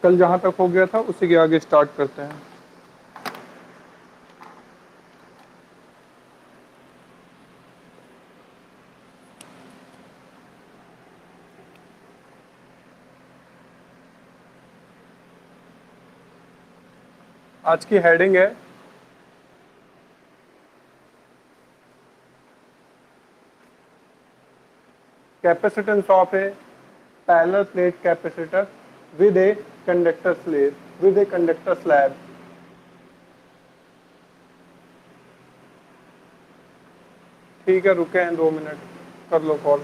कल जहाँ तक हो गया था उसी के आगे स्टार्ट करते हैं। आज की हेडिंग है capacitance of a parallel plate capacitor with A conductor slab. ठीक है, रुके हैं 2 मिनट, कर लो कॉल,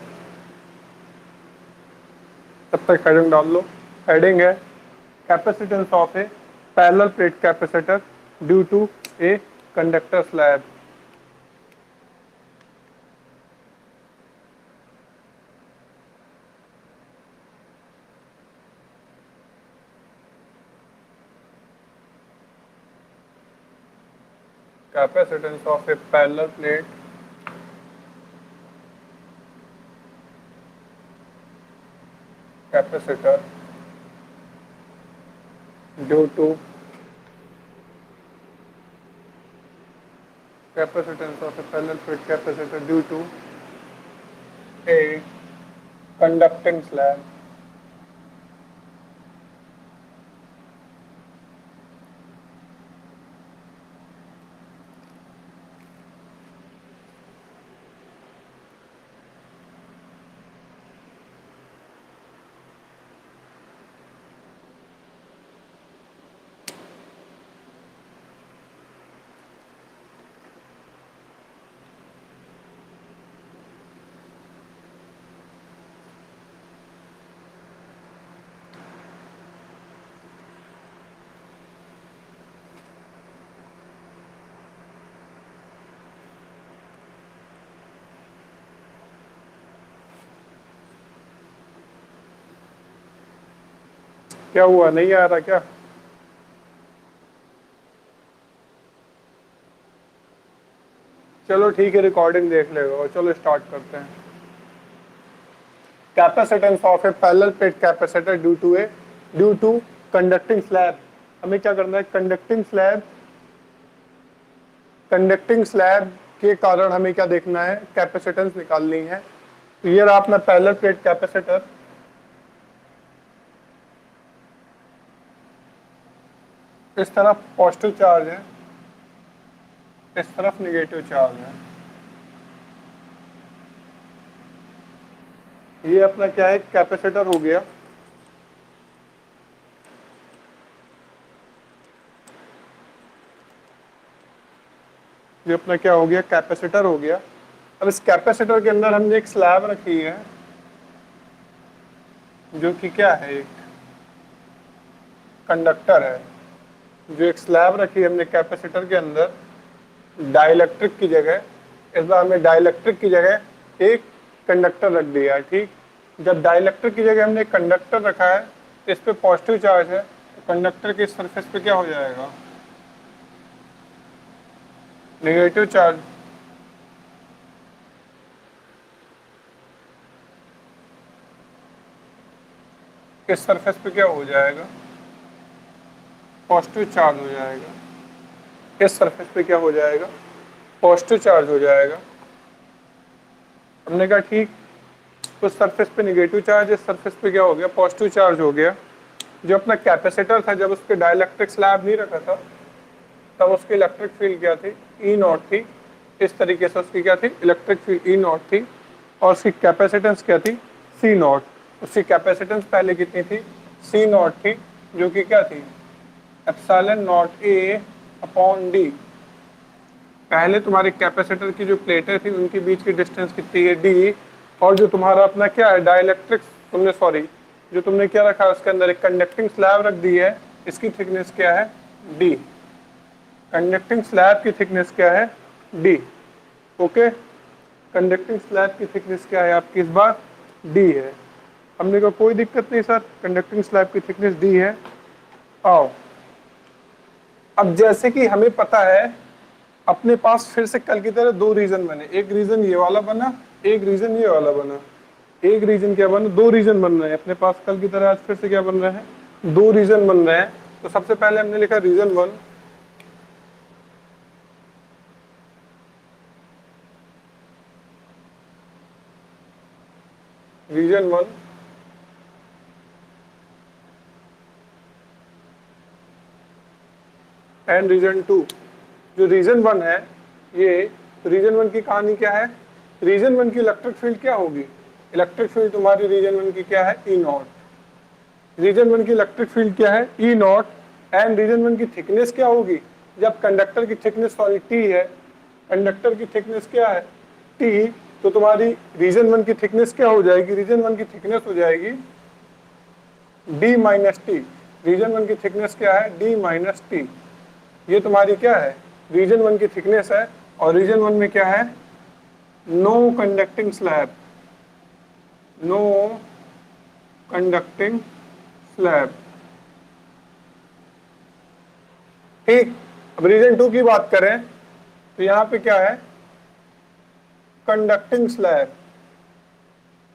तब तक हेडिंग डाल लो। हेडिंग है capacitance of a parallel plate capacitor due to a conductor slab. Capacitance of a parallel plate capacitor due to capacitance of a parallel plate capacitor due to a conducting slab. क्या हुआ, नहीं आ रहा क्या? चलो ठीक है, recording देख लेगा। चलो स्टार्ट करते हैं। Capacitance of a parallel plate capacitor due to conducting slab. हमें क्या करना है, कंडक्टिंग स्लैब के कारण हमें क्या देखना है, कैपेसिटेंस निकालनी है। तो ये रहा अपना पैरेलल प्लेट कैपेसिटर, इस तरफ पॉजिटिव चार्ज है, इस तरफ निगेटिव चार्ज है। ये अपना क्या है, कैपेसिटर हो गया। ये अपना क्या हो गया, कैपेसिटर हो गया। अब इस कैपेसिटर के अंदर हमने एक स्लैब रखी है जो कि क्या है, एक कंडक्टर है। जो एक स्लैब रखी है हमने कैपेसिटर के अंदर डाइलेक्ट्रिक की जगह, इस बार हमने डाइलेक्ट्रिक की जगह एक कंडक्टर रख दिया है। ठीक, जब डाइलेक्ट्रिक की जगह हमने कंडक्टर रखा है तो इस पे पॉजिटिव चार्ज है, तो कंडक्टर के सरफेस पे क्या हो जाएगा, नेगेटिव चार्ज। इस सरफेस पे क्या हो जाएगा, पॉजिटिव चार्ज हो जाएगा। इस सरफेस पे क्या हो जाएगा, पॉजिटिव चार्ज हो जाएगा। हमने कहा ठीक, उस सरफेस पे नेगेटिव चार्ज, इस सरफेस पे क्या हो गया, पॉजिटिव चार्ज हो गया। जो अपना कैपेसिटर था, जब उसके डाइलेक्ट्रिक स्लैब नहीं रखा था तब उसकी इलेक्ट्रिक फील्ड क्या थी, ई नॉट थी। इस तरीके से उसकी क्या थी, इलेक्ट्रिक फील्ड ई नॉट थी, और उसकी कैपेसिटेंस क्या थी, सी नॉट। उसकी कैपेसिटेंस पहले कितनी थी, सी नॉट थी, जो कि क्या थी, epsilon naught A upon D. पहले तुम्हारे कैपेसिटर की जो प्लेटें थी उनके बीच की डिस्टेंस कितनी है, डी। और जो तुम्हारा अपना क्या है, डाइलेक्ट्रिक, तुमने सॉरी जो तुमने क्या रखा है उसके अंदर एक कंडक्टिंग स्लैब रख दी है, इसकी थिकनेस क्या है, डी। कंडक्टिंग स्लैब की थिकनेस क्या है, डी। ओके, कंडक्टिंग स्लैब की थिकनेस क्या है आपकी इस बार, डी है। हमने कहा कोई दिक्कत नहीं सर, कंडक्टिंग स्लैब की थिकनेस डी है। आओ, अब जैसे कि हमें पता है, अपने पास फिर से कल की तरह दो रीजन बने। एक रीजन ये वाला बना, एक रीजन ये वाला बना। एक रीजन क्या बना, दो रीजन बन रहे हैं अपने पास कल की तरह। आज फिर से क्या बन रहा है, दो रीजन बन रहे हैं। तो सबसे पहले हमने लिखा रीजन 1, रीजन 1 एंड रीजन 2। जो रीजन 1 है ये, रीजन 1 की कहानी क्या है, रीजन 1 की इलेक्ट्रिक फील्ड क्या होगी, इलेक्ट्रिक फील्ड तुम्हारी रीजन 1 की क्या है, ई नॉट। रीजन 1 की इलेक्ट्रिक फील्ड क्या है, ई नॉट। एंड रीजन 1 की थिकनेस क्या होगी, जब कंडक्टर की थिकनेस सॉरी टी है, कंडक्टर की थिकनेस क्या है, टी, तो तुम्हारी रीजन 1 की थिकनेस क्या हो जाएगी, रीजन 1 की थिकनेस हो जाएगी डी माइनस टी। रीजन 1 की थिकनेस क्या है, डी माइनस टी। ये तुम्हारी क्या है, रीजन 1 की थिकनेस है। और रीजन 1 में क्या है, no conducting slab, no conducting slab. ठीक, अब रीजन 2 की बात करें तो यहां पे क्या है, कंडक्टिंग स्लैब।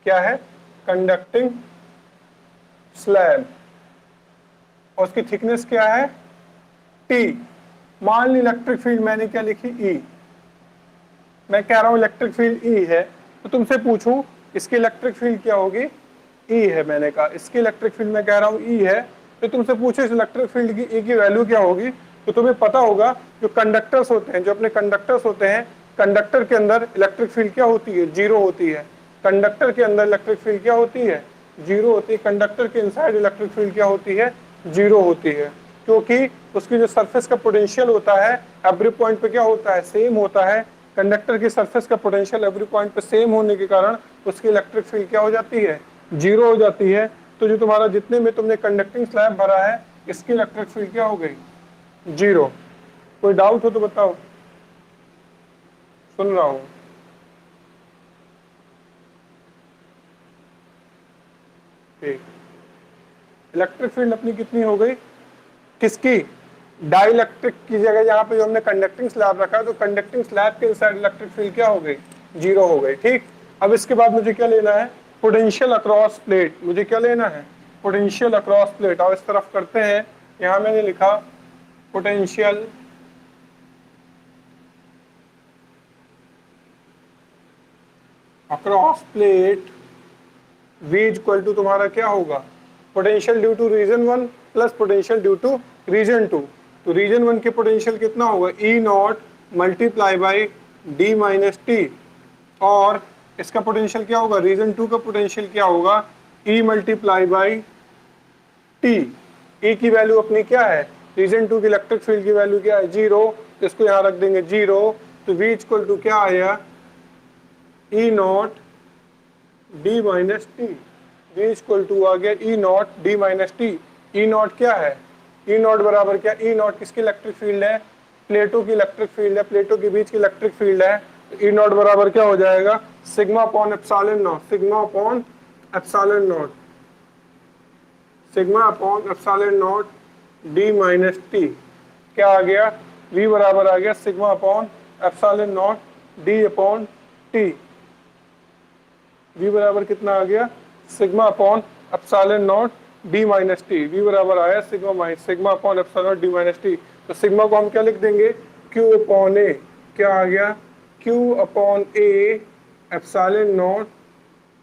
क्या है, कंडक्टिंग स्लैब। और उसकी थिकनेस क्या है, टी। मान ली इलेक्ट्रिक फील्ड मैंने क्या लिखी, ई। मैं कह रहा हूं इलेक्ट्रिक फील्ड ई है, तो तुमसे पूछूं इसकी इलेक्ट्रिक फील्ड क्या होगी, ई है। मैंने कहा इसकी इलेक्ट्रिक फील्ड मैं कह रहा हूं ई है, तो तुमसे पूछो इस इलेक्ट्रिक फील्ड की ई की वैल्यू क्या होगी, तो तुम्हें पता होगा जो कंडक्टर्स होते हैं, जो अपने कंडक्टर्स होते हैं, कंडक्टर के अंदर इलेक्ट्रिक फील्ड क्या होती है, जीरो होती है। कंडक्टर के अंदर इलेक्ट्रिक फील्ड क्या होती है, जीरो होती है। कंडक्टर के इनसाइड इलेक्ट्रिक फील्ड क्या होती है, जीरो होती है, क्योंकि उसकी जो सरफेस का पोटेंशियल होता है एवरी पॉइंट पे क्या होता है, सेम होता है। कंडक्टर की सरफेस का पोटेंशियल एवरी पॉइंट पे सेम होने के कारण उसकी इलेक्ट्रिक फील्ड क्या हो जाती है, जीरो हो जाती है। तो जो तुम्हारा जितने में तुमने कंडक्टिंग स्लैब भरा है इसकी इलेक्ट्रिक फील्ड क्या हो गई, जीरो। कोई डाउट हो तो बताओ, सुन रहा हूं। ठीक, इलेक्ट्रिक फील्ड अपनी कितनी हो गई, किसकी, डाइलेक्ट्रिक की जगह यहाँ पे जो हमने कंडक्टिंग स्लैब रखा है, तो कंडक्टिंग स्लैब के इनसाइड इलेक्ट्रिक फील्ड क्या हो गई, जीरो हो गई। ठीक, अब इसके बाद मुझे क्या लेना है, पोटेंशियल अक्रॉस प्लेट। मुझे क्या लेना है, पोटेंशियल अक्रॉस प्लेट। और इस तरफ करते हैं, यहाँ मैंने लिखा potential across plate V equal to तुम्हारा क्या होगा, potential due to region 1 plus potential due to region 2। तो रीजन 1 के पोटेंशियल कितना होगा, E naught multiply by D minus T. और इसका पोटेंशियल क्या होगा, रीजन 2 का पोटेंशियल क्या होगा, ई मल्टीप्लाई बाई टी। ई की वैल्यू अपनी क्या है, रीजन 2 की इलेक्ट्रिक फील्ड की वैल्यू क्या है, जीरो। तो इसको यहाँ रख देंगे जीरो। तो V इक्वल टू क्या आया, E naught D minus T. V equal to आ गया E naught D minus T. E naught क्या है, ई नॉट बराबर क्या, ई नॉट किसकी इलेक्ट्रिक फील्ड है, प्लेटों की इलेक्ट्रिक फील्ड है, प्लेटों के बीच की इलेक्ट्रिक फील्ड है। तो ई नॉट बराबर क्या हो जाएगा, sigma upon epsilon naught, sigma upon epsilon naught, sigma upon epsilon naught D minus t. क्या आ गया, वी बराबर आ गया sigma upon epsilon naught d upon t. V बराबर कितना आ गया, sigma upon epsilon naught D minus T. V बराबर आया sigma upon epsilon naught D minus t. तो सिग्मा को हम क्या लिख देंगे, क्यू अपॉन ए। क्या आ गया, Q upon A epsilon naught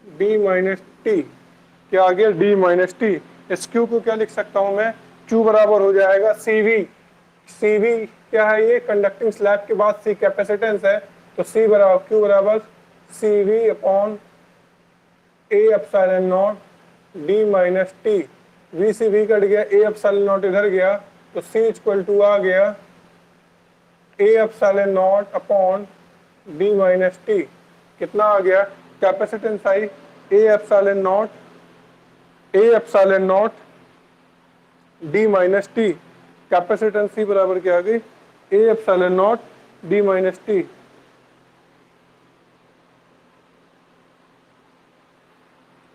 D minus t. क्या आ गया, डी माइनस टी। इस क्यू को क्या लिख सकता हूं मैं, क्यू बराबर हो जाएगा सीवी। सीवी क्या है, ये कंडक्टिंग स्लैब के बाद सी कैपेसिटेंस है, तो सी बराबर क्यू बराबर CV upon A epsilon naught D minus T. V से वी कट गया, ए एप्सिलॉन नॉट इधर गया, तो सी इक्वल टू आ गया A epsilon naught upon D minus T. कितना आ गया, कैपेसिटेंस आई A epsilon naught, A epsilon naught D minus T. Capacitance C बराबर क्या आ गई, A epsilon naught D minus T.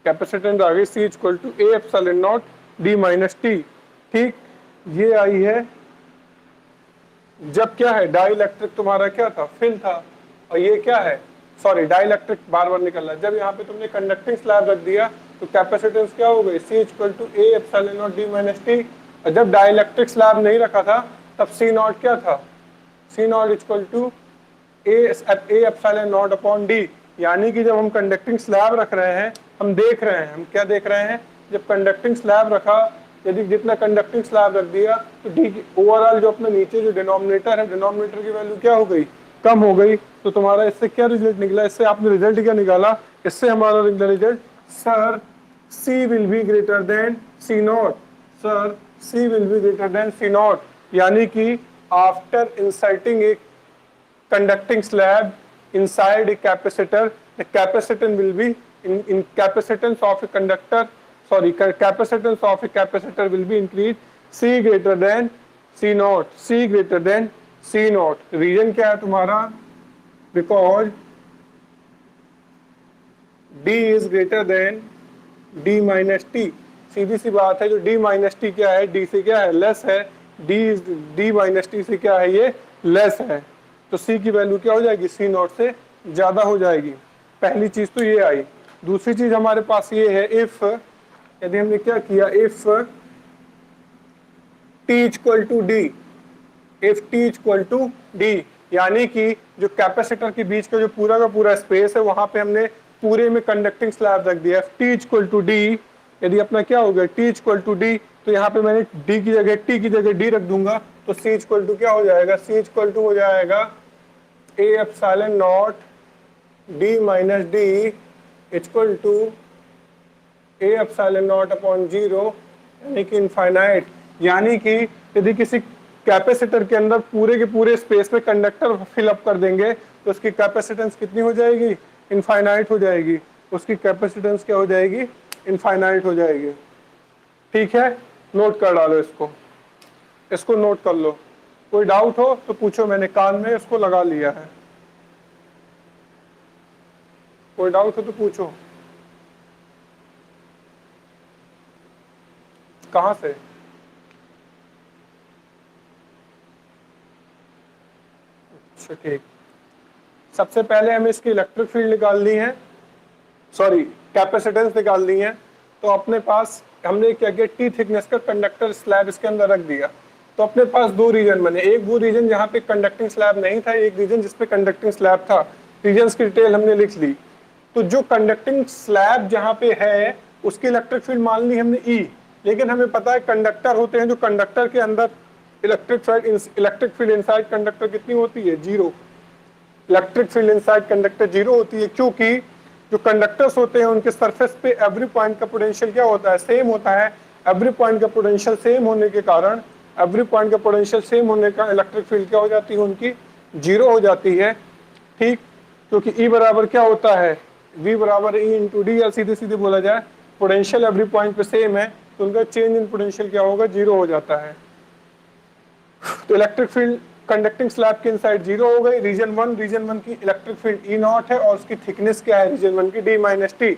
Capacitance आ गई C equal to A epsilon naught D minus T. ठीक, ये आई है जब क्या है, डाइलेक्ट्रिक तुम्हारा क्या था, फिल था। और ये क्या है, सॉरी डाइलेक्ट्रिक बार बार निकल रहा है, जब यहाँ पे तुमने कंडक्टिंग स्लैब रख दिया तो कैपेसिटेंस क्या हो गई, C equal to A epsilon naught D minus T. और जब डाइलेक्ट्रिक स्लैब नहीं रखा था तब सी नॉट क्या था, C naught equal to A epsilon naught upon D. यानी कि जब हम कंडक्टिंग स्लैब रख रहे हैं, हम देख रहे हैं, हम क्या देख रहे हैं, जब कंडक्टिंग स्लैब रखा, यदि जितना कंडक्टिंग स्लैब रख दिया तो डी की ओवरऑल जो अपने नीचे जो डिनोमिनेटर है, डिनोमिनेटर की वैल्यू क्या हो गई, कम हो गई। तो तुम्हारा इससे क्या रिजल्ट निकला, इससे आपने रिजल्ट क्या निकाला, इससे हमारा निकला result sir C will be greater than C naught, sir C will be greater than C naught. यानी कि after inserting a conducting slab inside a capacitor, the capacitance will be in capacitance of a conductor, sorry, capacitance of a capacitor will be increased C greater than C naught, C greater than C naught। Region क्या है तुम्हारा, because D is greater than D minus T। सीधी सी बात है, जो D minus T क्या है, D से क्या है, लेस है, D minus T से क्या है, ये लेस है। तो C की वैल्यू क्या हो जाएगी, C नॉट से ज्यादा हो जाएगी। पहली चीज तो ये आई। दूसरी चीज हमारे पास ये है, इफ, यदि हमने क्या किया, if T equal to d, if T equal to d, यानी कि जो कैपेसिटर के बीच का जो पूरा का पूरा स्पेस है, वहां पे हमने पूरे में कंडक्टिंग स्लैब रख दिया। T इक्वल टू डी, यदि अपना क्या हो गया, T इक्वल टू डी, तो यहाँ पे मैंने D की जगह T की जगह D रख दूंगा, तो C इक्वल टू क्या हो जाएगा, C इक्वल टू हो जाएगा A epsilon naught D minus d equal to A epsilon naught upon zero, यानी कि इनफाइनाइट। यानी कि यदि किसी कैपेसिटर के अंदर पूरे के पूरे स्पेस में कंडक्टर फिल अप कर देंगे तो उसकी कैपेसिटेंस कितनी हो जाएगी, इनफाइनाइट हो जाएगी। उसकी कैपेसिटेंस क्या हो जाएगी, इनफाइनाइट हो जाएगी। ठीक है, नोट कर डालो इसको, इसको नोट कर लो। कोई डाउट हो तो पूछो, मैंने कान में इसको लगा लिया है। कोई डाउट हो तो पूछो। कहां से, अच्छा ठीक। सबसे पहले हमें इसकी इलेक्ट्रिक फील्ड निकालनी है, सॉरी कैपेसिटेंस निकालनी है। तो अपने पास हमने क्या किया, टी थिकनेस का कंडक्टर स्लैब इसके अंदर रख दिया। तो अपने पास दो रीजन बने, एक वो रीजन जहाँ पे कंडक्टिंग स्लैब नहीं था, एक रीजन जिसपे कंडक्टिंग स्लैब था। रीजन्स की डिटेल हमने लिख ली। तो जो कंडक्टिंग स्लैब जहाँ पे है उसकी इलेक्ट्रिक फील्ड मान ली हमने ई, लेकिन हमें पता है कंडक्टर होते हैं, जो कंडक्टर के अंदर इलेक्ट्रिक फील्ड इनसाइड कंडक्टर कितनी होती है, zero. Electric field inside conductor zero होती है, क्योंकि जो कंडक्टर्स होते हैं उनके सरफेस पे एवरी पॉइंट का पोटेंशियल क्या होता है, सेम होता है। एवरी पॉइंट का पोटेंशियल सेम होने के कारण, एवरी पॉइंट का पोटेंशियल सेम होने का इलेक्ट्रिक फील्ड क्या हो जाती है, उनकी जीरो हो जाती है। ठीक, क्योंकि ई बराबर क्या होता है, वी बराबर ई इंटू डी, या सीधे सीधे बोला जाए पोटेंशियल एवरी पॉइंट पे सेम है, तो उनका चेंज इन पोटेंशियल क्या होगा, जीरो हो जाता है। तो इलेक्ट्रिक फील्ड कंडक्टिंग स्लैब के इनसाइड जीरो हो गई। रीजन वन की इलेक्ट्रिक फील्ड ई नॉट है और उसकी थिकनेस क्या है, रीजन वन की डी माइनस टी।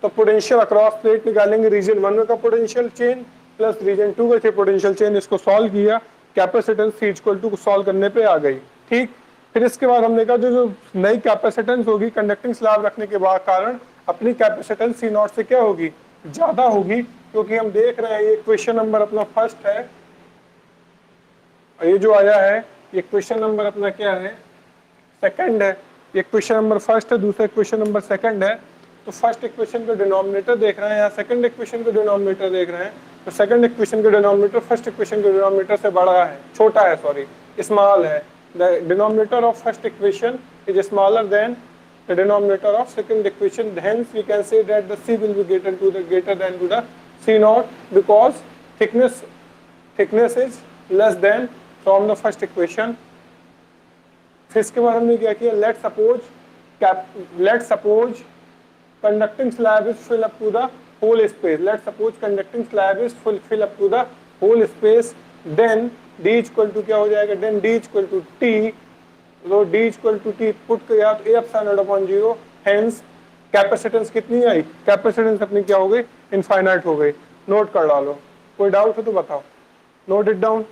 तो पोटेंशियल अक्रॉस प्लेट निकालेंगे, रीजन वन का potential change plus region two का पोटेंशियल चेंज, इसको सॉल्व किया, कैपेसिटेंस सी इक्वल टू को सॉल्व करने पे आ गई। ठीक, फिर इसके बाद हमने कहा जो नई कैपेसिटेंस होगी कंडक्टिंग स्लैब रखने के बाद कारण अपनी कैपेसिटेंस सी नॉट से क्या होगी, ज्यादा होगी। क्योंकि हम देख रहे हैं ये क्वेश्चन नंबर अपना फर्स्ट है, ये जो आया है ये क्वेश्चन नंबर अपना क्या है, सेकंड है। ये क्वेश्चन नंबर फर्स्ट है, दूसरा क्वेश्चन नंबर सेकंड है। तो फर्स्ट इक्वेशन का डिनोमिनेटर देख रहे हैं, यहाँ सेकंड इक्वेशन का डिनोमिनेटर देख रहे हैं। तो सेकंड इक्वेशन का डिनोमिनेटर फर्स्ट इक्वेशन के डिनोमिनेटर से बड़ा है, छोटा है, सॉरी स्मॉल है। The denominator of first equation is smaller than the denominator of second equation, hence we can say that the C will be greater than to the C naught, because thickness is less than from the first equation। फिर इसके बाद हमने क्या किया, let's suppose conducting slab is fill up to the whole space, let's suppose conducting slab is fill up to the whole space, then D equal to क्या हो जाएगा, then D equal to T, तो D equal to t put किया तो A epsilon naught upon zero, hence capacitance कितनी आई, capacitance अपनी क्या हो गई, इनफाइनाइट हो गई। नोट कर डालो, कोई डाउट हो तो बताओ, नोट इट डाउन।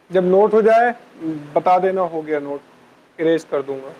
जब नोट हो जाए बता देना हो गया नोट, इरेज कर दूंगा।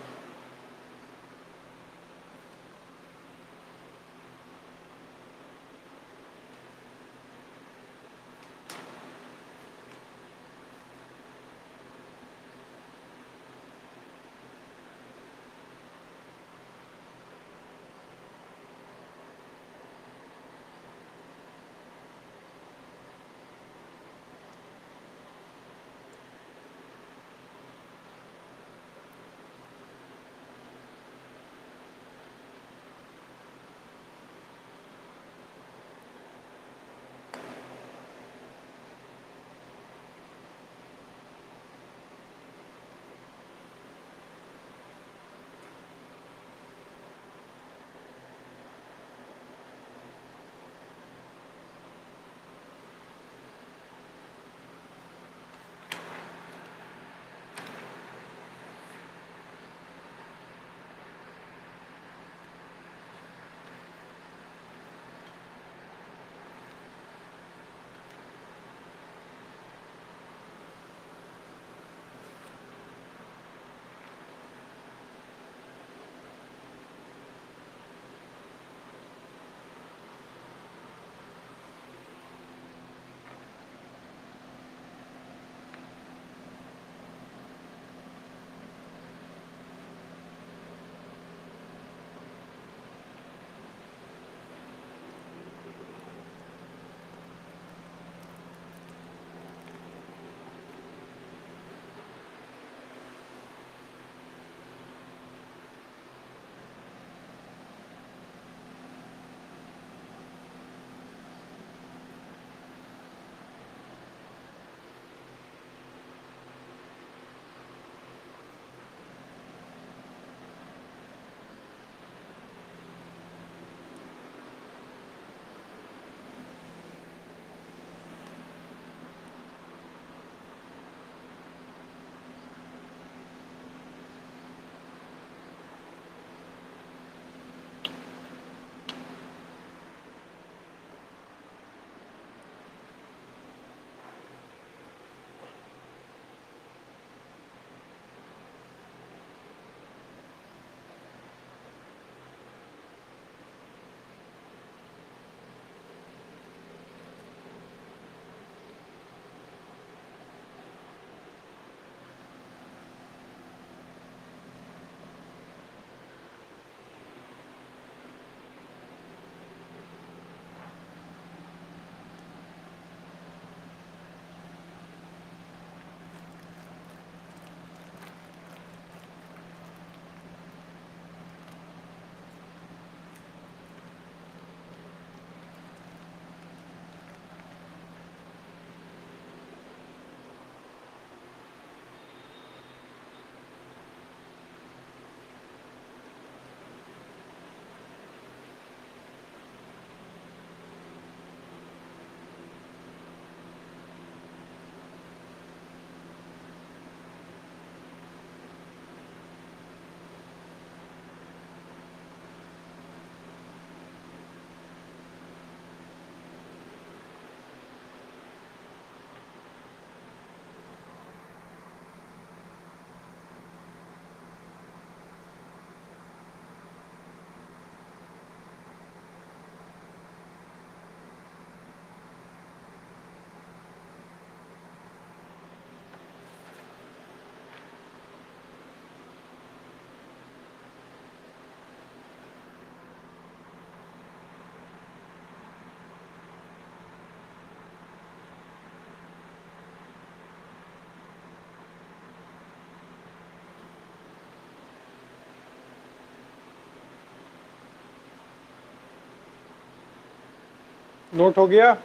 नोट हो गया।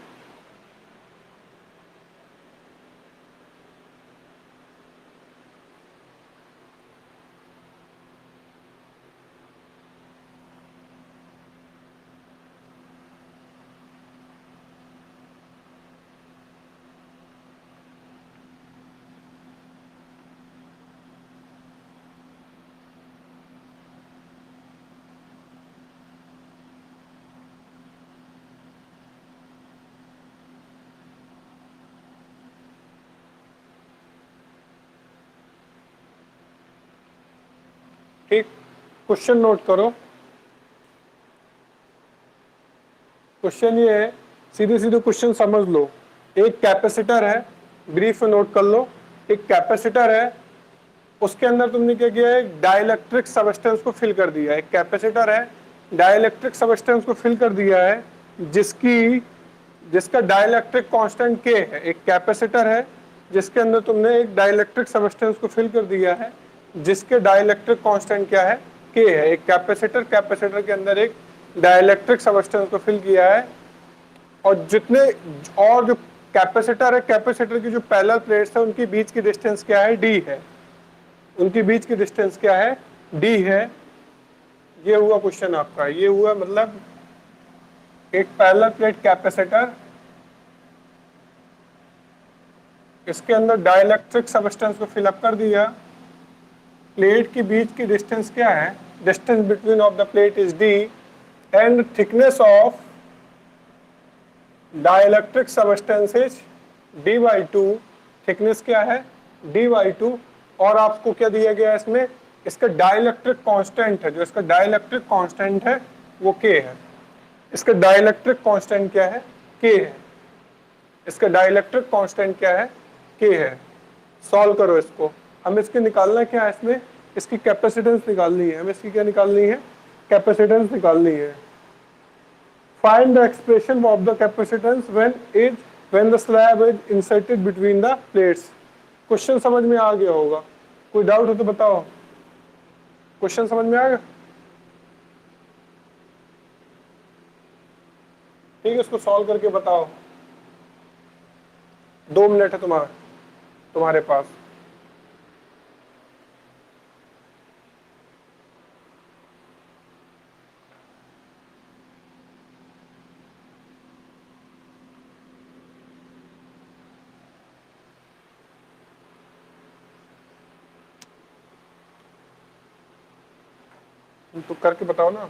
ठीक, क्वेश्चन नोट करो। क्वेश्चन ये है, सीधे सीधे क्वेश्चन समझ लो। एक कैपेसिटर है, ब्रीफ में नोट कर लो। एक कैपेसिटर है, उसके अंदर तुमने क्या किया है, डाइलेक्ट्रिक सबस्टेंस को फिल कर दिया है। एक कैपेसिटर है, डाइलेक्ट्रिक सबस्टेंस को फिल कर दिया है, जिसका डाइलेक्ट्रिक कांस्टेंट के है। एक कैपेसिटर है जिसके अंदर तुमने एक डाइलेक्ट्रिक सबस्टेंस को फिल कर दिया है, जिसके डाइलेक्ट्रिक कांस्टेंट क्या है, के है। एक कैपेसिटर के अंदर एक डाइलेक्ट्रिक सबस्टेंस को फिल किया है, और जितने और जो कैपेसिटर है, कैपेसिटर की जो पैरेलल प्लेट्स है, उनकी बीच की डिस्टेंस क्या है, डी है। उनकी बीच की डिस्टेंस क्या है, डी है। ये हुआ क्वेश्चन आपका। ये हुआ मतलब एक पैरेलल प्लेट कैपेसिटर, इसके अंदर डाइलेक्ट्रिक सबस्टेंस को फिलअप कर दिया। प्लेट के बीच की डिस्टेंस क्या है, distance between of the plate is D, and thickness of dielectric substance is D by to. Thickness क्या है, डी बाई टू। और आपको क्या दिया गया है इसमें, इसका डाइलेक्ट्रिक कांस्टेंट है, जो इसका डाइलेक्ट्रिक कांस्टेंट है वो के है। इसका डाइलेक्ट्रिक कांस्टेंट क्या है, के है। इसका डाइलेक्ट्रिक कांस्टेंट क्या है, के है। सॉल्व करो इसको। हमें इसके निकालना क्या है, इसमें इसकी कैपेसिटेंस निकालनी है। हमें इसकी क्या निकालनी है, कैपेसिटेंस निकालनी है। Find the expression of the capacitance when the slab is inserted between the plates. Question समझ में आ गया होगा, कोई डाउट हो तो बताओ। क्वेश्चन समझ में आ गया, ठीक है। इसको सॉल्व करके बताओ। 2 मिनट है तुम्हारे पास। तो करके बताओ ना।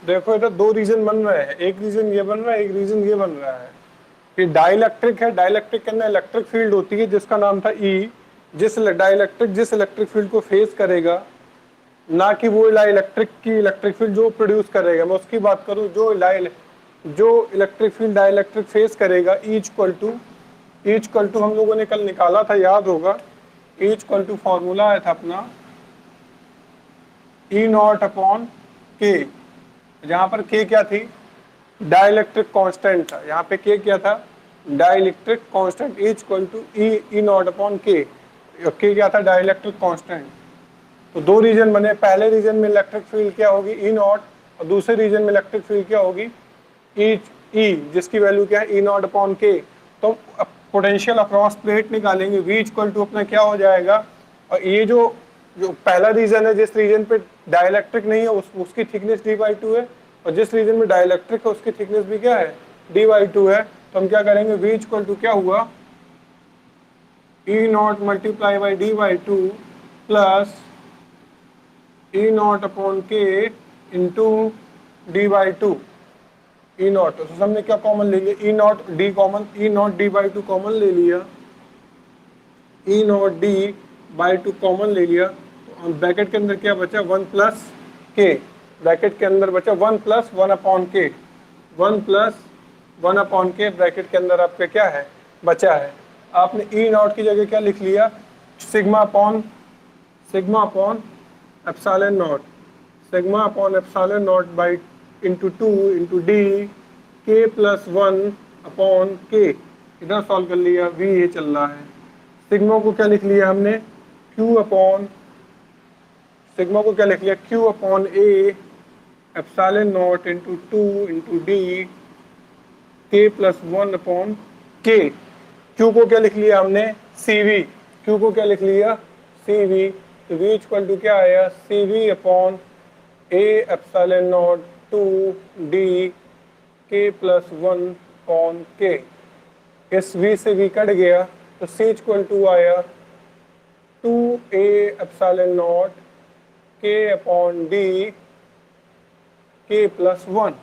देखो इधर 2 रीजन बन रहे हैं। एक रीजन ये बन रहा है, एक रीजन ये बन रहा है कि डाइलेक्ट्रिक है। डाइलेक्ट्रिक के अंदर इलेक्ट्रिक फील्ड होती है जिसका नाम था ई। जिस इलेक्ट्रिक फील्ड को फेस करेगा, ना कि वो डाइलेक्ट्रिक की इलेक्ट्रिक फील्ड जो प्रोड्यूस करेगा। मैं उसकी बात करूं, जो इलेक्ट्रिक फील्ड डाइलेक्ट्रिक फेस करेगा, ई इक्वल टू हम लोगों ने कल निकाला था, याद होगा। ई इक्वल टू फॉर्मूला आया था अपना ई नॉट अपॉन के, जहां पर के क्या थी, डाइलेक्ट्रिक कांस्टेंट था। यहाँ पे के क्या था, dielectric constant. Equal to E naught upon k क्या था, डाइलेक्ट्रिक कांस्टेंट। तो 2 रीजन बने। पहले रीजन में इलेक्ट्रिक फील्ड क्या होगी, ई नॉट, और दूसरे रीजन में इलेक्ट्रिक फील्ड क्या होगी, ई, जिसकी वैल्यू क्या है, ई नॉट अपॉन के। तो पोटेंशियल अक्रॉस प्लेट निकालेंगे, वी इक्वल टू अपना क्या हो जाएगा। और ये जो पहला रीजन है, जिस रीजन पे डाइलेक्ट्रिक नहीं है उसकी थिकनेस डी बाई टू है, और जिस रीजन में डाइलेक्ट्रिक है उसकी थिकनेस भी क्या है, डी बाई टू है। तो हम क्या करेंगे, वी इक्वल टू क्या हुआ, E naught multiply by D by two plus E naught upon के into D by two. E naught तो हमने क्या कॉमन ले लिया, E naught D common, E naught D by two common ले लिया, E naught D by two common ले लिया। तो ब्रैकेट के अंदर क्या बचा, 1 प्लस के। ब्रैकेट के अंदर बचा 1 प्लस 1 अपॉन के, 1 प्लस 1/k ब्रैकेट के अंदर आपका क्या है बचा है। आपने ई नॉट की जगह क्या लिख लिया, sigma upon epsilon naught, sigma upon epsilon not by into 2 into D के प्लस 1/k। इधर सॉल्व कर लिया, v ये चल रहा है। सिग्मा को क्या लिख लिया हमने, सिग्मा को क्या लिख लिया, q upon a epsilon not into 2 into D k plus 1/k। q को क्या लिख लिया हमने, cv, q को क्या लिख लिया cv, तो v इक्वल टू क्या आया, cv upon a epsilon not 2d k plus 1/k। इस v से v कट गया तो c इक्वल टू आया 2a epsilon not k upon d k plus 1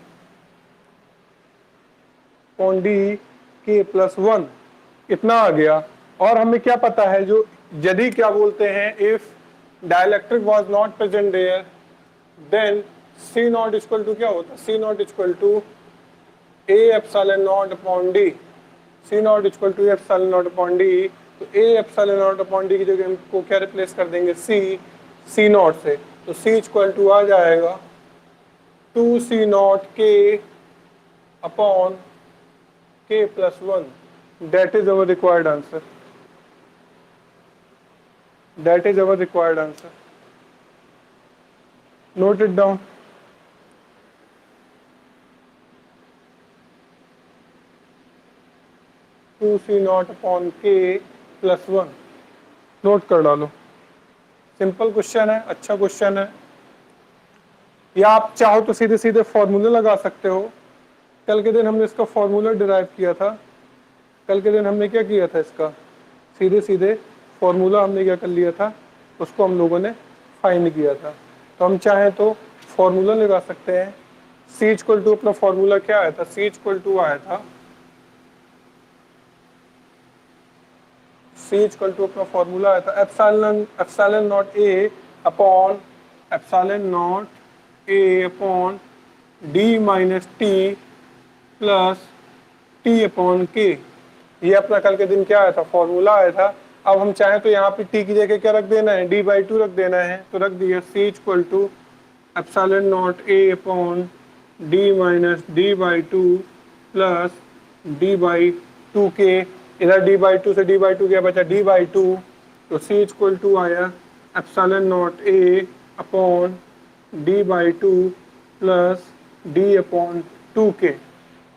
upon d k plus 1, इतना आ गया। और हमें क्या पता है, जो यदि क्या बोलते हैं, if dielectric was not present there then C naught equal to क्या होता है, C naught equal to a epsilon naught upon d, C naught equal to epsilon naught upon d। तो a epsilon naught upon d की जगह हमको क्या replace कर देंगे, C नॉट से, तो C इक्वल टू आ जाएगा 2C naught k upon k plus 1। That is our required answer, that is our required answer. Note it down. Two C naught upon k plus 1, note कर डालो। Simple question है, अच्छा question है। या आप चाहो तो सीधे सीधे फॉर्मूले लगा सकते हो। कल के दिन हमने इसका फॉर्मूला डिराइव किया था, कल के दिन हमने क्या किया था, इसका सीधे सीधे फॉर्मूला हमने क्या कर लिया था, उसको हम लोगों ने फाइंड किया था। तो हम चाहें तो फॉर्मूला लगा सकते हैं। सी इक्वल टू अपना फॉर्मूला क्या आया था, सी इक्वल टू आया था, सी इक्वल टू अपना फॉर्मूला आया था epsilon naught A upon epsilon naught A upon D minus T plus T upon के। ये अपना कल के दिन क्या आया था, फॉर्मूला आया था। अब हम चाहें तो यहाँ पे टी की जगह क्या रख देना है, d/2 रख देना है, तो रख दिया C equal to epsilon naught A upon D minus d/2 plus d/2k। इधर d/2 से d/2 क्या बचा, d/2, तो सी इक्वल टू आया epsilon naught A upon d/2 plus d/2k,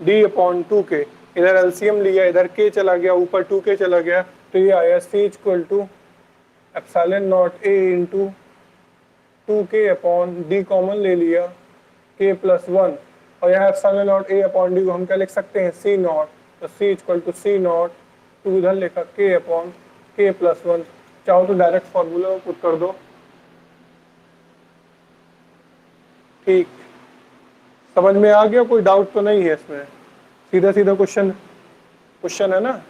d/2k। इधर एलसीएम लिया, इधर k चला गया, ऊपर 2k चला गया, तो ये आया C equal to epsilon naught A into 2k upon D common ले लिया k प्लस 1, और यहाँ epsilon naught A upon D को हम क्या लिख सकते हैं, सी नॉट, तो C equal to C naught, two इधर लिखा k अपॉन k प्लस 1। चाहो तो डायरेक्ट फॉर्मूला पुट कर दो। ठीक, समझ में आ गया, कोई डाउट तो नहीं है इसमें, सीधा सीधा क्वेश्चन है ना।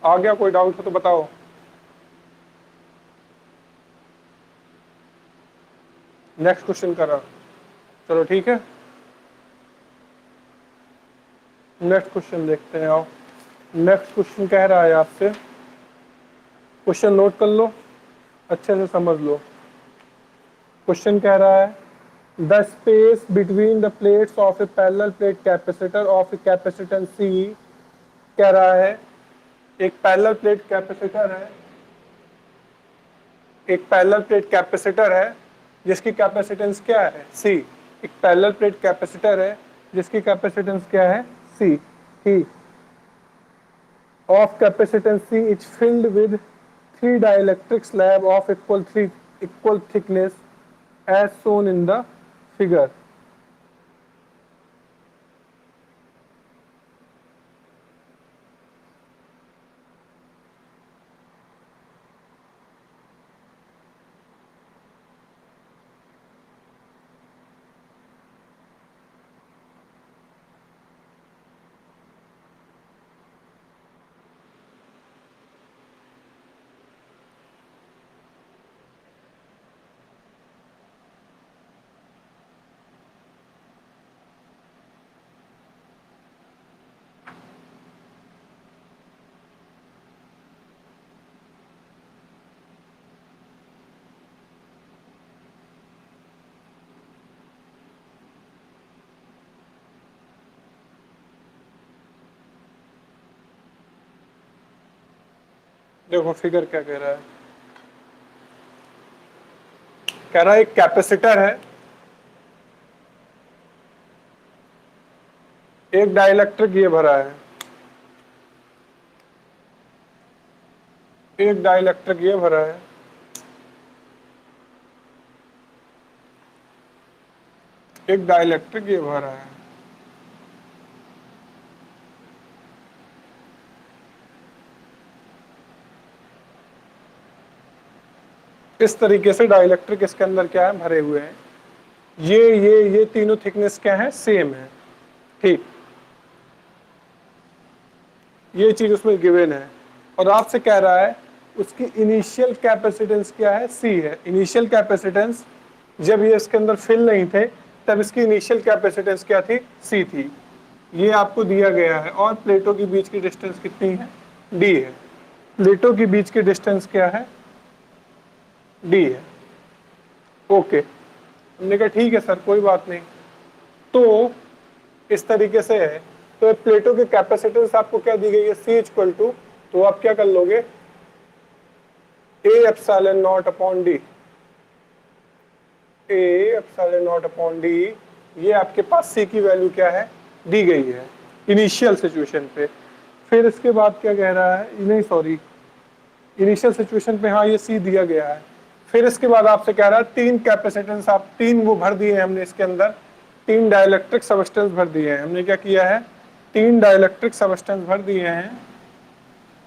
आ गया, कोई डाउट हो तो बताओ। नेक्स्ट क्वेश्चन करा, चलो ठीक है, नेक्स्ट क्वेश्चन देखते हैं। आओ, नेक्स्ट क्वेश्चन कह रहा है आपसे, क्वेश्चन नोट कर लो, अच्छे से समझ लो। क्वेश्चन कह रहा है the space between the plates of a parallel plate capacitor of a capacitance C. कह रहा है एक पैरेलल प्लेट कैपेसिटर है, एक पैरेलल प्लेट कैपेसिटर है जिसकी कैपेसिटेंस क्या है, सी। एक पैरेलल प्लेट कैपेसिटर है जिसकी कैपेसिटेंस क्या है, सी। ठीक, of capacitance C is filled with 3 dielectric slab of equal thickness as shown in the figure। देखो फिगर क्या कह रहा है, कह रहा है एक कैपेसिटर है, एक डाइलेक्ट्रिक ये भरा है, एक डाइलेक्ट्रिक ये भरा है, एक डाइलेक्ट्रिक ये भरा है। इस तरीके से डाइलेक्ट्रिक इसके अंदर क्या है, भरे हुए हैं। ये तीनों थिकनेस क्या है, सेम है। ठीक, ये चीज उसमें गिवन है और आपसे कह रहा है उसकी इनिशियल कैपेसिटेंस क्या है, सी है। इनिशियल कैपेसिटेंस जब ये इसके अंदर फिल नहीं थे तब इसकी इनिशियल कैपेसिटेंस क्या थी, सी थी। ये आपको दिया गया है और प्लेटों के बीच की डिस्टेंस कितनी है, डी है। प्लेटों के बीच की डिस्टेंस क्या है, डी है। ओके, हमने कहा ठीक है सर कोई बात नहीं। तो इस तरीके से है, तो प्लेटों की कैपेसिटेंस आपको क्या दी गई है, सी इक्वल टू, तो आप क्या कर लोगे, ए एप्सिलॉन नॉट अपॉन डी, ए एप्सिलॉन नॉट अपॉन डी। ये आपके पास सी की वैल्यू क्या है, दी गई है इनिशियल सिचुएशन पे। फिर इसके बाद क्या कह रहा है, नहीं सॉरी, इनिशियल सिचुएशन पे हाँ ये सी दिया गया है। फिर इसके बाद आपसे कह रहा है तीन कैपेसिटेंस, आप तीन वो भर दिए हैं हमने इसके अंदर, तीन डाइलेक्ट्रिक सबस्टेंस भर दिए हैं हमने। क्या किया है, तीन डाइलेक्ट्रिक सबस्टेंस भर दिए हैं,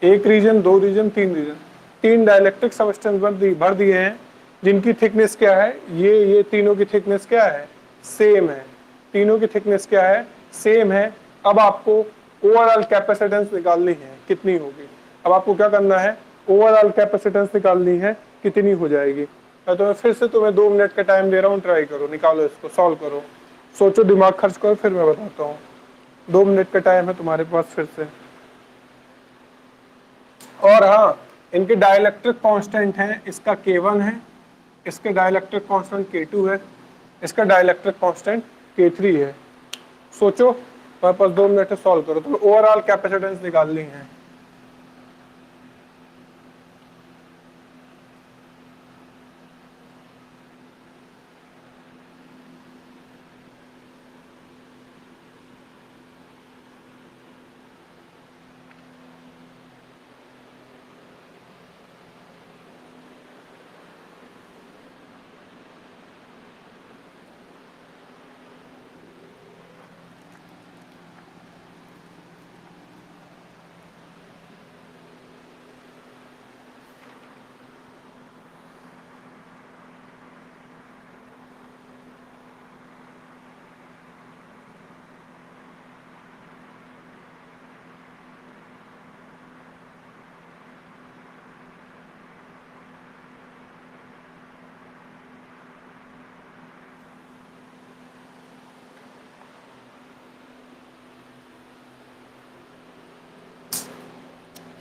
एक रीजन, दो रीजन, तीन रीजन, तीन डाइलेक्ट्रिक सबस्टेंस भर दिए हैं जिनकी थिकनेस क्या है, ये तीनों की थिकनेस क्या है, सेम है। तीनों की थिकनेस क्या है, सेम है। अब आपको ओवरऑल कैपेसिटेंस निकालनी है, कितनी होगी। अब आपको क्या करना है, ओवरऑल कैपेसिटेंस निकालनी है, कितनी हो जाएगी। तो मैं फिर से तुम्हें 2 मिनट का टाइम दे रहा हूँ, ट्राई करो, निकालो इसको, सॉल्व करो, सोचो, दिमाग खर्च करो, फिर मैं बताता हूँ। 2 मिनट का टाइम है तुम्हारे पास फिर से। और हाँ, इनके डाइलेक्ट्रिक कांस्टेंट हैं, इसका K1 है, इसके डाइलेक्ट्रिक कांस्टेंट K2 है, इसका डाइलेक्ट्रिक कांस्टेंट K3 है। सोचो, तुम्हारे पास 2 मिनट है, सॉल्व करो। तो ओवरऑल कैपेसिटेंस निकालनी है।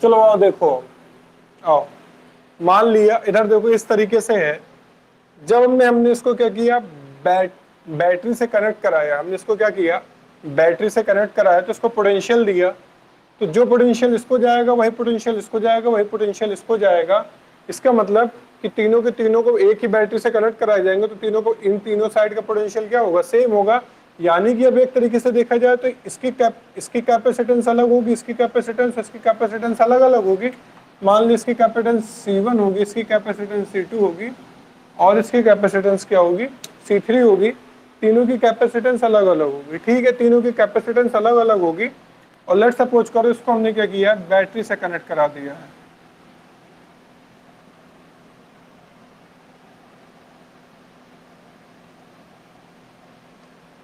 चलो आओ देखो, आओ, मान लिया इधर देखो इस तरीके से है। जब हमने इसको क्या किया, बैटरी से कनेक्ट कराया, हमने इसको क्या किया, बैटरी से कनेक्ट कराया, तो इसको पोटेंशियल दिया। तो जो पोटेंशियल इसको जाएगा वही पोटेंशियल इसको जाएगा, वही पोटेंशियल इसको जाएगा। इसका मतलब कि तीनों के तीनों को एक ही बैटरी से कनेक्ट कराए जाएंगे, तो तीनों को, इन तीनों साइड का पोटेंशियल क्या होगा, सेम होगा। यानी कि अब एक तरीके से देखा जाए तो इसकी कैपेसिटेंस अलग होगी, इसकी कैपेसिटेंस अलग अलग होगी। मान ली इसकी कैपेसिटेंस C1 होगी, इसकी कैपेसिटेंस C2 होगी और इसकी कैपेसिटेंस क्या होगी, C3 होगी। तीनों की कैपेसिटेंस अलग अलग होगी। ठीक है, तीनों की कैपेसिटेंस अलग अलग होगी। और लेट्स सपोज करो इसको हमने क्या किया, बैटरी से कनेक्ट करा दिया है।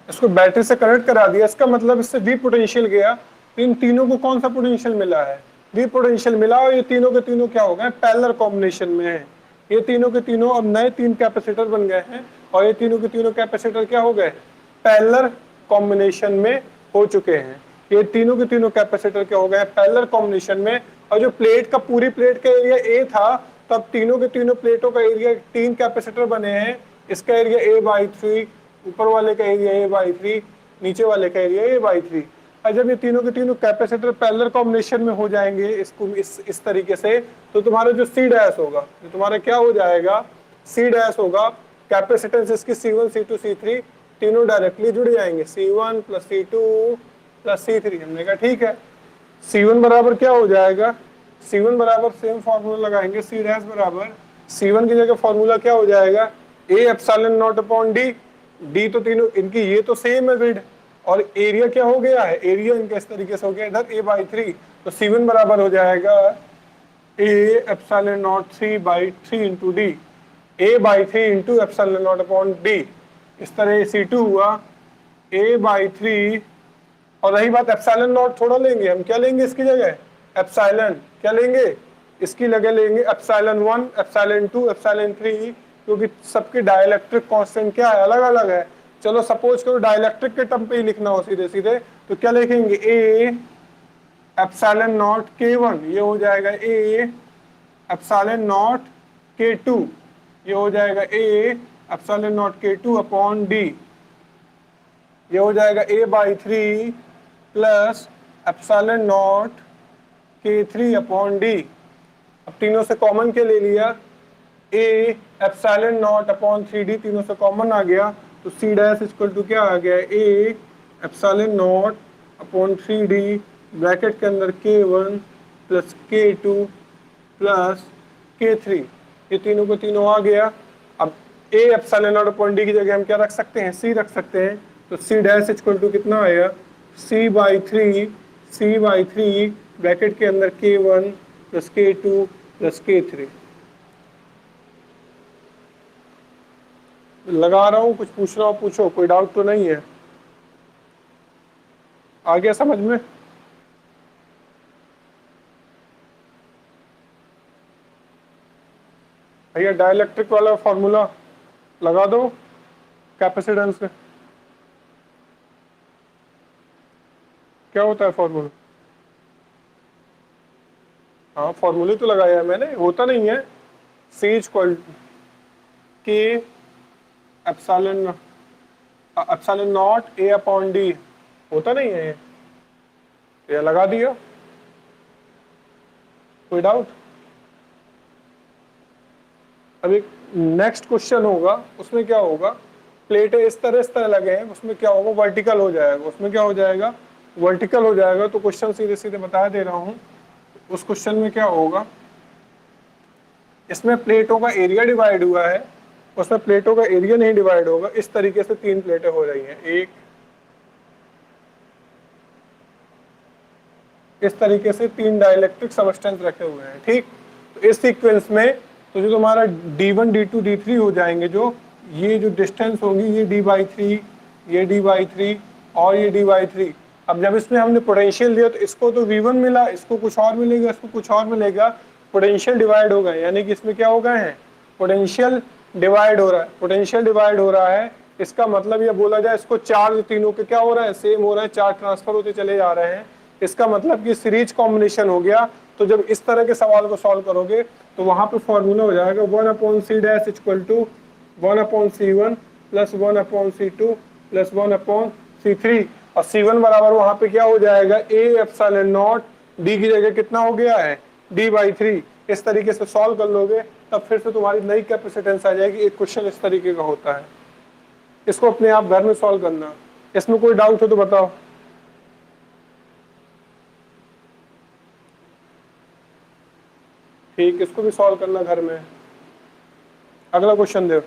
इसको बैटरी से कनेक्ट करा दिया, इसका मतलब इससे वी पोटेंशियल गया। इन तीनों को कौन सा पोटेंशियल मिला है, वी पोटेंशियल मिला। और ये तीनों के तीनों क्या हो गए, पैरेलल कॉम्बिनेशन में है। ये तीनों के तीनों अब नए तीन कैपेसिटर बन गए हैं और ये तीनों के तीनों कैपेसिटर क्या हो गए, पैरेलल कॉम्बिनेशन में हो चुके हैं। ये तीनों के तीनों कैपेसिटर क्या हो गए, पैरेलल कॉम्बिनेशन में। और जो प्लेट का, पूरी प्लेट का एरिया ए था, तब तीनों के तीनों प्लेटों का एरिया, तीन कैपेसिटर बने हैं, इसका एरिया A/3, ऊपर वाले का एरिया A/3, नीचे वाले का एरिया A/3। और जब ये तीनों के तीनों कैपेसिटर पैरेलल कॉम्बिनेशन में हो जाएंगे इसको इस तरीके से, तो तुम्हारा जो सी डैश होगा, तो तुम्हारा क्या हो जाएगा, सी डैश होगा, कैपेसिटेंस इसकी C1 C2 C3 तीनों डायरेक्टली जुड़ जाएंगे, C1 plus C2 plus C3। हमने कहा ठीक है, C1 बराबर क्या हो जाएगा, C1 बराबर सेम फॉर्मूला लगाएंगे, C डैश बराबर C1 की जगह फॉर्मूला क्या हो जाएगा, A epsilon naught upon D. D तो तीनों इनकी ये तो सेम है विड्थ, और एरिया क्या हो गया है, एरिया इनका इस तरीके से हो गया इधर A/3, तो C1 बराबर हो जाएगा A epsilon not 3/3 into D, A/3 into epsilon naught upon D. इस तरह C2 हुआ A/3, और रही बात एप्सिलॉन नॉट, थोड़ा लेंगे हम, क्या लेंगे इसकी जगह, एप्सिलॉन, क्या लेंगे इसकी जगह लेंगे एप्सिलॉन 1 एप्सिलॉन 2 एप्सिलॉन 3, क्योंकि सबके डाइलेक्ट्रिक कांस्टेंट क्या है, अलग अलग है। चलो सपोज करो डाइलेक्ट्रिक के टर्म पे ही लिखना हो सीधे सीधे, तो क्या लिखेंगे, ए एप्सिलॉन नॉट K1, ये हो जाएगा ए एप्सिलॉन नॉट K2, ये हो जाएगा A epsilon not K2 upon D, ये हो जाएगा A/3 plus epsilon not K3 upon D. अब तीनों से कॉमन के ले लिया, A epsilon naught upon 3D तीनों से कॉमन आ गया, तो C डैश इक्वल टू क्या आ गया, A epsilon naught upon 3D bracket के अंदर K1 plus K2 plus K3, ये तीनों को तीनों आ गया। अब A epsilon naught upon D की जगह हम क्या रख सकते हैं, C रख सकते हैं, तो C डैश इक्वल टू कितना आएगा, C/3 ब्रैकेट के अंदर K1 plus K2 plus K3। लगा रहा हूं, कुछ पूछ रहा हूं, पूछो, कोई डाउट तो नहीं है, आ गया समझ में। भैया डाइलेक्ट्रिक वाला फॉर्मूला लगा दो कैपेसिटेंस में, क्या होता है फॉर्मूला, हाँ फॉर्मूले तो लगाया है मैंने, होता नहीं है, C इक्वल के epsilon not A upon D, होता नहीं है ये लगा दिया, कोई डाउट। अब एक नेक्स्ट क्वेश्चन होगा, उसमें क्या होगा, प्लेटें इस तरह लगे हैं, उसमें क्या होगा, वर्टिकल हो जाएगा, उसमें क्या हो जाएगा, वर्टिकल हो जाएगा। तो क्वेश्चन सीधे सीधे बता दे रहा हूं, उस क्वेश्चन में क्या होगा, इसमें प्लेटों का एरिया डिवाइड हुआ है, उसमें प्लेटों का एरिया नहीं डिवाइड होगा। इस तरीके से तीन प्लेटें हो रही हैं, एक इस तरीके से तीन डाइलेक्ट्रिक सबस्टेंस रखे हुए हैं, ठीक। तो इस सीक्वेंस में तो जो तुम्हारा D1 D2 D3 हो जाएंगे, जो ये जो डिस्टेंस होगी, ये D/3, ये D/3 और ये D/3। अब जब इसमें हमने पोटेंशियल दिया तो इसको तो V1 मिला, इसको कुछ और मिलेगा, इसको कुछ और मिलेगा, पोटेंशियल डिवाइड हो गए, यानी कि इसमें क्या हो गए हैं, पोटेंशियल डिवाइड हो रहा है, पोटेंशियल डिवाइड हो रहा है। इसका मतलब ये बोला जाए, इसको चार्ज तीनों के क्या हो रहा है, सेम हो रहा है, चार्ज ट्रांसफर होते चले जा रहे हैं। इसका मतलब कि सीरीज कॉम्बिनेशन हो गया। तो जब इस तरह के सवाल को सॉल्व करोगे तो वहां पे फॉर्मूला हो जाएगा 1/C dash equal to 1/C1 plus 1/C2 plus 1/C3, और C1 बराबर वहां पे क्या हो जाएगा, A एप्सिलॉन नॉट, डी की जगह कितना हो गया है, D/3। इस तरीके से सॉल्व कर लोगे तब फिर से तुम्हारी नई कैपेसिटेंस आ जाएगी। एक क्वेश्चन इस तरीके का होता है, इसको अपने आप घर में सॉल्व करना। इसमें कोई डाउट हो तो बताओ। ठीक, इसको भी सॉल्व करना घर में। अगला क्वेश्चन दो।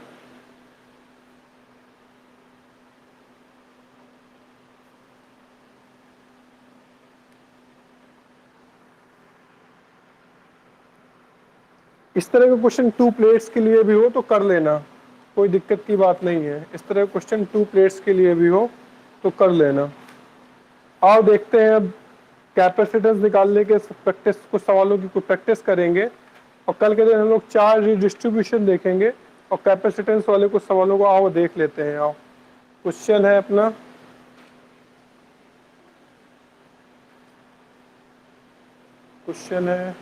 इस तरह का क्वेश्चन 2 प्लेट्स के लिए भी हो तो कर लेना, कोई दिक्कत की बात नहीं है। इस तरह का क्वेश्चन 2 प्लेट्स के लिए भी हो तो कर लेना। आओ देखते हैं अब कैपेसिटेंस निकालने के प्रैक्टिस, कुछ सवालों की कुछ प्रैक्टिस करेंगे, और कल के दिन हम लोग चार्ज डिस्ट्रीब्यूशन देखेंगे और कैपेसिटेंस वाले कुछ सवालों को आओ देख लेते हैं। आओ, क्वेश्चन है अपना, क्वेश्चन है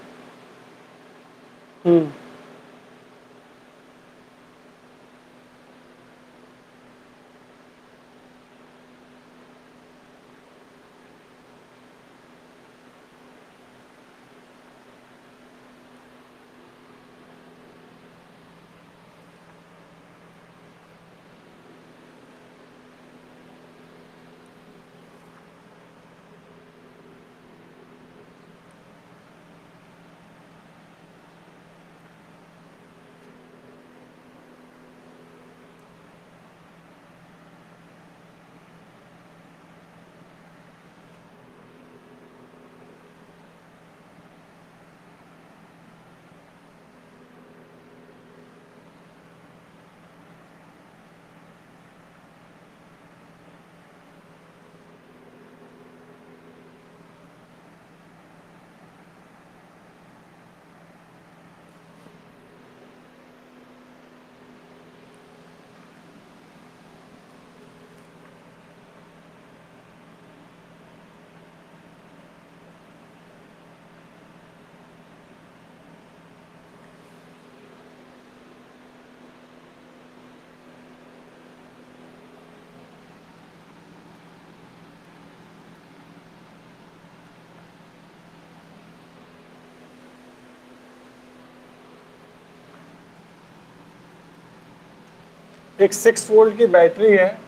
एक 6 वोल्ट की बैटरी है,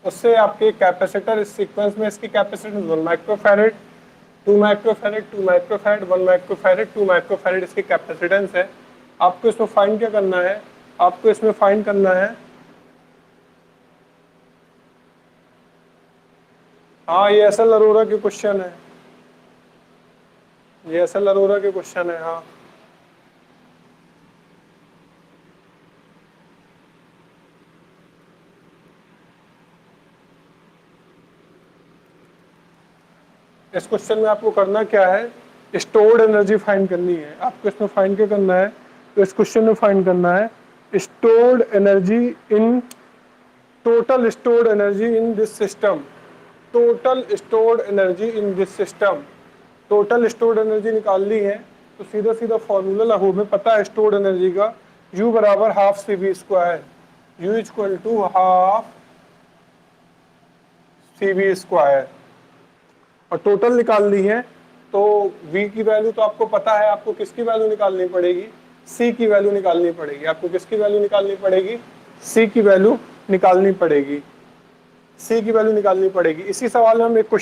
उससे आपके कैपेसिटर इस सीक्वेंस में इसकी capacitance 1 microfarad, 2 microfarad, 2 microfarad, 1 microfarad, 2 microfarad इसकी कैपेसिटेंस है। आपको इसमें फाइंड क्या करना है, आपको इसमें फाइंड करना है, हाँ ये एस एल अरोरा के क्वेश्चन है, ये एस एल अरोरा के क्वेश्चन है। हाँ इस क्वेश्चन में आपको करना क्या है, स्टोर्ड एनर्जी फाइंड करनी है। आपको इसमें फाइंड क्या करना है, तो इस क्वेश्चन में फाइंड करना है stored energy in, total stored energy in this system, total stored energy in this system. Total stored energy निकालनी है तो सीधा सीधा फॉर्मूला लागू, हमें पता है स्टोर्ड एनर्जी का, U बराबर half C V square, U equal to half C V square, और टोटल निकालनी है तो V की वैल्यू तो आपको पता है, आपको किसकी वैल्यू निकालनी पड़ेगी, C की वैल्यू निकालनी पड़ेगी। आपको किसकी वैल्यू निकालनी पड़ेगी, C की वैल्यू निकालनी पड़ेगी, C की वैल्यू निकालनी पड़ेगी। इसी सवाल में हम एक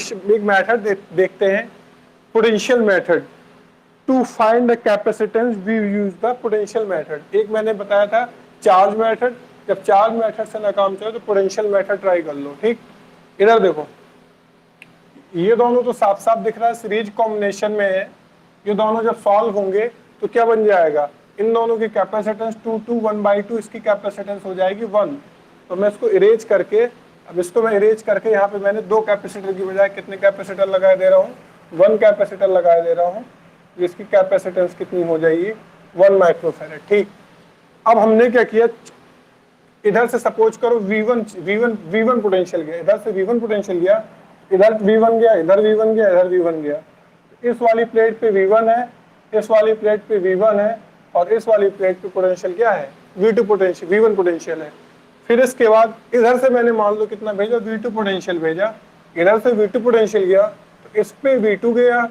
मेथड देखते हैं, potential method, to find the capacitance we use the potential method. एक मैंने बताया था चार्ज मेथड, जब चार्ज मेथड से ना काम चले तो पोटेंशियल मेथड ट्राई कर लो। ठीक, इधर देखो, ये दोनों तो साफ साफ दिख रहा है सीरीज कॉम्बिनेशन में है, ये दोनों जब सॉल्व होंगे तो क्या बन जाएगा, इन दोनों की कैपेसिटेंस 2 2 1/2, इसकी कैपेसिटेंस हो जाएगी 1। तो मैं इसको इरेज करके, अब इसको मैं इरेज करके यहाँ पे मैंने 2 कैपेसिटर की बजाय कितने कैपेसिटर लगाए दे रहा हूँ, 1 कैपेसिटर लगाए दे रहा हूँ, इसकी कैपेसिटेंस कितनी हो जाएगी, 1 माइक्रोफैरेड। ठीक, अब हमने क्या किया, इधर से सपोज करो V1 पोटेंशियल गया, इधर से V1 पोटेंशियल गया, इधर V1 गया, इधर V1 गया, इधर V1 गया। इस वाली प्लेट पे V1 है, इस वाली प्लेट पे V1 है, और इस वाली प्लेट पे पोटेंशियल क्या है, V2 पोटेंशियल, V1 पोटेंशियल है। फिर इसके बाद इधर से मैंने मान लो कितना भेजा, V2 पोटेंशियल भेजा, इधर से V2 पोटेंशियल गया, तो इस पे V2 गया,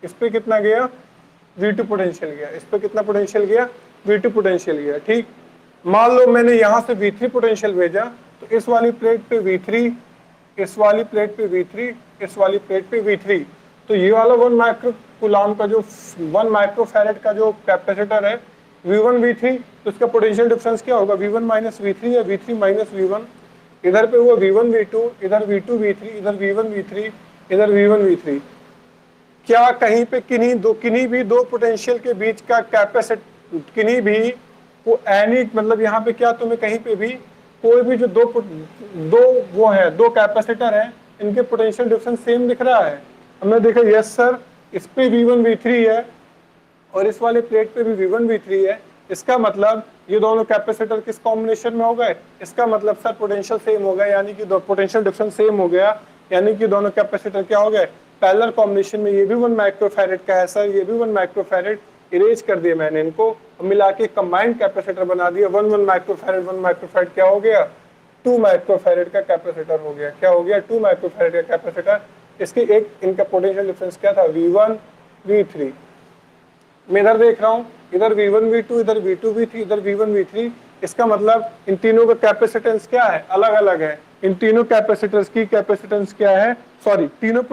इस पे कितना गया, V2 पोटेंशियल गया, इस पे कितना पोटेंशियल गया, V2 पोटेंशियल गया। ठीक, मान लो मैंने यहाँ से V3 पोटेंशियल भेजा, तो इस वाली प्लेट पे V3, इस वाली प्लेट पे V3, इस वाली प्लेट पे V3, तो ये वाला 1 माइक्रो कूलम का जो 1 माइक्रोफैरेड का जो कैपेसिटर है V1 V3, तो इसका पोटेंशियल डिफरेंस क्या होगा, V1 माइनस V3 या V3 माइनस V1। इधर पे हुआ V1 V2, इधर V2 V3, इधर V1 V3, इधर V1 V3। क्या कहीं पे किन्हीं भी दो पोटेंशियल के बीच का कैपेसिटी, किन्हीं भी को एनी, मतलब यहाँ पे क्या तुम्हें कहीं पे भी कोई भी जो दो कैपेसिटर हैं, इनके पोटेंशियल डिफरेंस सेम दिख रहा है। हमने देखा यस सर, इस पे V1 V3 है और इस वाले प्लेट पे भी V1 V3 है, इसका मतलब ये दोनों कैपेसिटर किस कॉम्बिनेशन में हो गए, इसका मतलब सर पोटेंशियल सेम हो गया, यानी कि पोटेंशियल डिफरेंस सेम हो गया, यानी कि दोनों कैपेसिटर क्या हो गए, पैरेलल कॉम्बिनेशन में। ये भी 1 माइक्रोफैरेड का है सर, ये भी 1 माइक्रोफैरेड, इरेज कर दिया मैंने इनको, मिला के कंबाइंड कैपेसिटर बना दिया, 1 माइक्रोफैरेड, 1 माइक्रोफैरेड क्या हो गया, 2 माइक्रोफैरेड का कैपेसिटर हो गया। क्या हो गया, 2 माइक्रोफैरेड का कैपेसिटर। इसकी एक, इनका पोटेंशियल डिफरेंस क्या था, V1 V3। मैं इधर देख रहा हूँ, इधर V1 V2, इधर V2 V3, इधर V1 V3, इसका मतलब इन तीनों का कैपेसिटेंस क्या है, अलग अलग है। इन तीनों कैपेसिटर्स की कैपेसिटेंस क्या है, सॉरी तीनों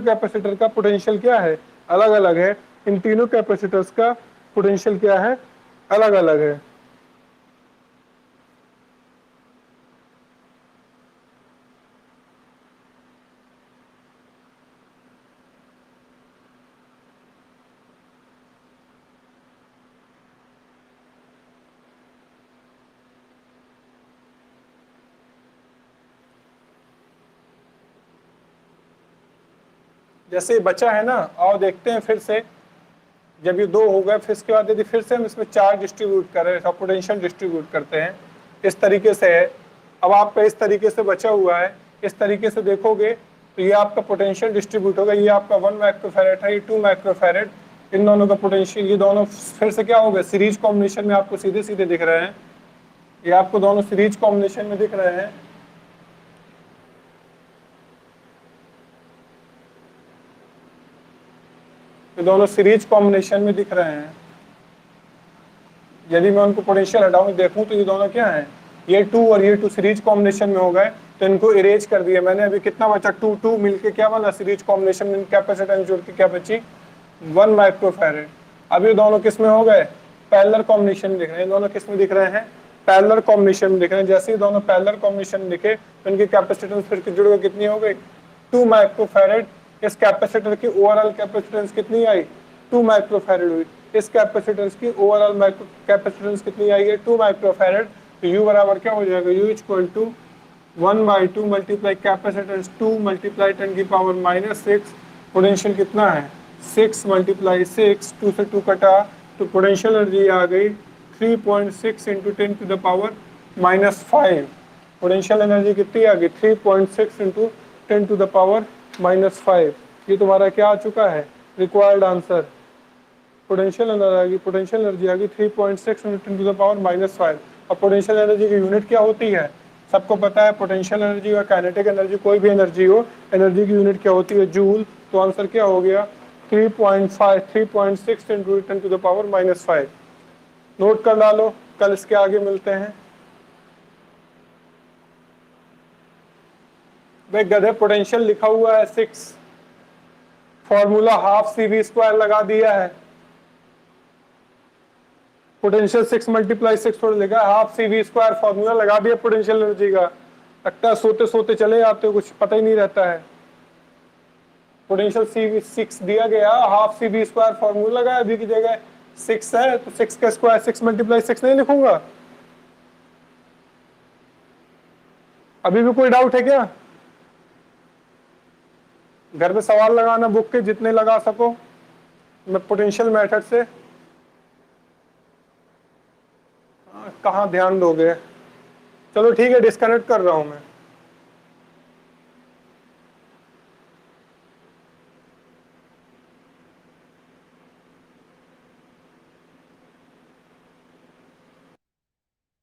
कैपेसिटर का पोटेंशियल क्या है, अलग अलग है। इन तीनों कैपेसिटर्स का पोटेंशियल क्या है, अलग अलग है। जैसे बचा है ना, आओ देखते हैं फिर से, जब ये 2 हो गए फिर इसके बाद यदि फिर से हम इसमें चार्ज डिस्ट्रीब्यूट कर रहे हैं, पोटेंशियल डिस्ट्रीब्यूट करते हैं, इस तरीके से है। अब आपका इस तरीके से बचा हुआ है, इस तरीके से देखोगे तो ये आपका पोटेंशियल डिस्ट्रीब्यूट होगा, ये आपका 1 माइक्रोफैरेड है, ये 2 माइक्रोफैरेड, इन दोनों का पोटेंशियल, ये दोनों फिर से क्या हो गए, सीरीज कॉम्बिनेशन में आपको सीधे सीधे दिख रहे हैं, ये आपको दोनों सीरीज कॉम्बिनेशन में दिख रहे हैं। ये दोनों सीरीज कॉम्बिनेशन में दिख रहे हैं। यदि मैं उनको पोटेंशियल हटाऊं देखूं तो ये दोनों क्या हैं, ये 2 और ये 2 सीरीज कॉम्बिनेशन में हो गए, तो इनको इरेज कर दिया मैंने। अभी कितना बचा, 2 2 मिलके क्या बना, सीरीज कॉम्बिनेशन में कैपेसिटेंस जोड़ के क्या बची, 1 माइक्रोफैरेड। अब ये दोनों किस में हो गए, पैरेलल कॉम्बिनेशन में दिख रहे हैं। दोनों किस में दिख रहे हैं, पैरेलल कॉम्बिनेशन में दिख रहे हैं। जैसे ही दोनों पैरेलल कॉम्बिनेशन में दिखे तो इनकी कैपेसिटेंस फिर जुड़ के कितनी हो गई, 2 माइक्रोफैरेड। इस कैपेसिटर की ओवरऑल कैपेसिटेंस कितनी आई, 2 माइक्रोफैरेड हुई। इस कैपेसिटेंस की ओवरऑल कैपेसिटेंस कितनी आई है, 2 माइक्रोफैरेड। तो U बराबर क्या हो जाएगा, U equal to 1/2 multiply capacitance 2 multiply 10⁻⁻6। Potential कितना है, 6 मल्टीप्लाई 6, 2 से 2 कटा, तो पोटेंशियल एनर्जी आ गई 3.6 इंटू 10⁻⁻5। पोटेंशियल एनर्जी कितनी आ गई, 3.6 इंटू 10⁻⁻5। ये तुम्हारा क्या आ चुका है, रिक्वायर्ड आंसर। पोटेंशियल एनर्जी आ गई 3.6 इंटू 10⁻⁻5। और पोटेंशियल एनर्जी की यूनिट क्या होती है, सबको पता है। पोटेंशियल एनर्जी और काइनेटिक एनर्जी, कोई भी एनर्जी हो, एनर्जी की यूनिट क्या होती है, जूल। तो आंसर क्या हो गया, 3.6 इंटू 10⁻⁻5। नोट कर डालो, कल इसके आगे मिलते हैं। भाई गधे, पोटेंशियल लिखा हुआ है 6, फॉर्मूला हाफ CV² लगा दिया है। पोटेंशियल 6 मल्टीप्लाई 6 थोड़ा लिखा है, हाफ CV² फॉर्मूला लगा दिया पोटेंशियल एनर्जी का। लगता है सोते सोते चले जाते हो, कुछ पता ही नहीं रहता है। पोटेंशियल CV6 दिया गया, हाफ CV² फॉर्मूला लगाया, अभी की जगह 6 है तो 6 का स्क्वायर 6 मल्टीप्लाई 6 नहीं लिखूंगा। अभी भी कोई डाउट है क्या, घर पे सवाल लगाना, बुक के जितने लगा सको, मैं पोटेंशियल मेथड से। कहाँ ध्यान दोगे, चलो ठीक है, डिस्कनेक्ट कर रहा हूं मैं।